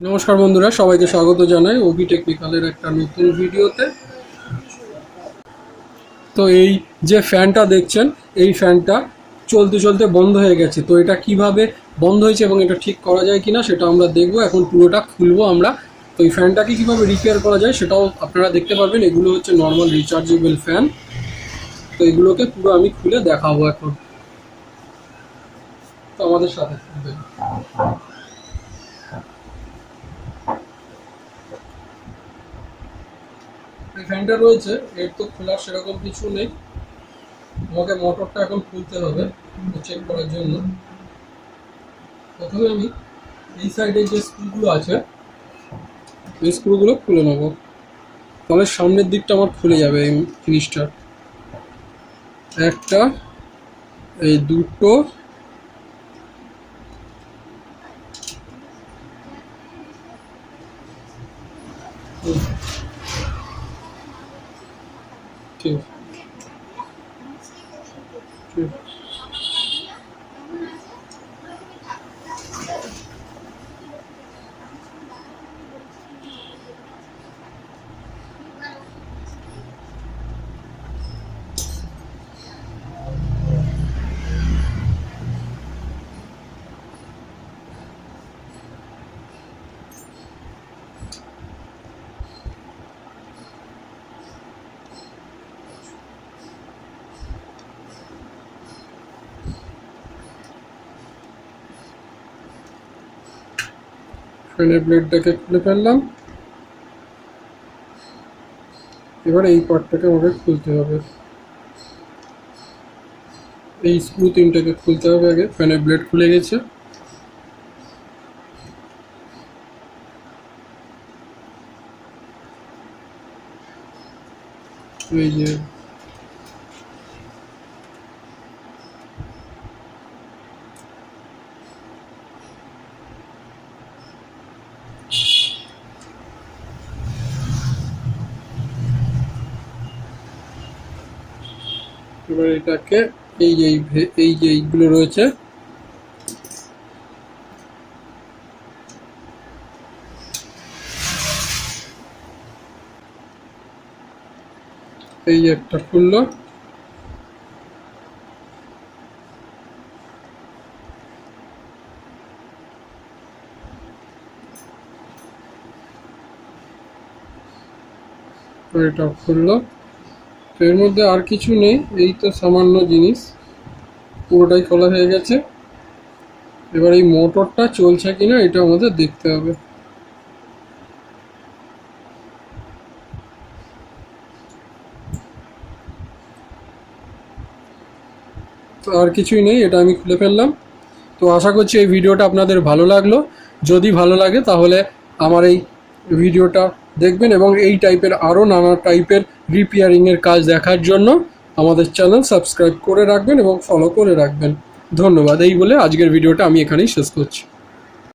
নমস্কার বন্ধুরা, সবাইকে স্বাগত জানাই ওবি টেকনিক্যালের একটা নতুন ভিডিওতে। তো এই যে ফ্যানটা দেখছেন, এই ফ্যানটা চলতে চলতে বন্ধ হয়ে গেছে। তো এটা কিভাবে বন্ধ হয়েছে এবং এটা ঠিক করা যায় কিনা সেটা আমরা দেখব। এখন পুরোটা খুলবো আমরা। তো এই ফ্যানটাকে কীভাবে রিপেয়ার করা যায় সেটাও আপনারা দেখতে পারবেন। এগুলো হচ্ছে নর্মাল রিচার্জেবল ফ্যান। তো এগুলোকে পুরো আমি খুলে দেখাবো এখন। তো আমাদের সাথে থাকবেন। এই ফ্যানটা রয়েছে, এর তো খোলার সেরকম কিছু নেই। আমাকে মোটরটা এখন খুলতে হবে চেক করার জন্য। প্রথমে আমি এই সাইডে যে স্ক্রুগুলো আছে এই স্ক্রুগুলো খুলে নেবো, তাহলে সামনের দিকটা আমার খুলে যাবে এই জিনিসটা। একটা, এই দুটো, ঠিক ঠিক ফ্যানের ব্লেডটাকে খুলে ফেললাম। এবার এই পার্টটাকে আমাকে খুলতে হবে, এই স্ক্রু তিনটাকে খুলতে হবে আগে। ফ্যানের ব্লেড খুলে গেছে। এই যে এবার এটাকে এই যে এইগুলো রয়েছে এই একটা খুললো, এটা খুললো। তো এর মধ্যে আর কিছু নেই, এই তো সামান্য জিনিস, পুরোটাই খোলা হয়ে গেছে। এবার এই মোটরটা চলছে কিনা এটা আমাদের দেখতে হবে। তো আর কিছুই নেই, এটা আমি খুলে ফেললাম। তো আশা করছি এই ভিডিওটা আপনাদের ভালো লাগলো। যদি ভালো লাগে তাহলে আমার এই ভিডিওটা দেখবেন এবং এই টাইপের আরও নানা টাইপের রিপেয়ারিংয়ের কাজ দেখার জন্য আমাদের চ্যানেল সাবস্ক্রাইব করে রাখবেন এবং ফলো করে রাখবেন। ধন্যবাদ। এই বলে আজকের ভিডিওটা আমি এখানেই শেষ করছি।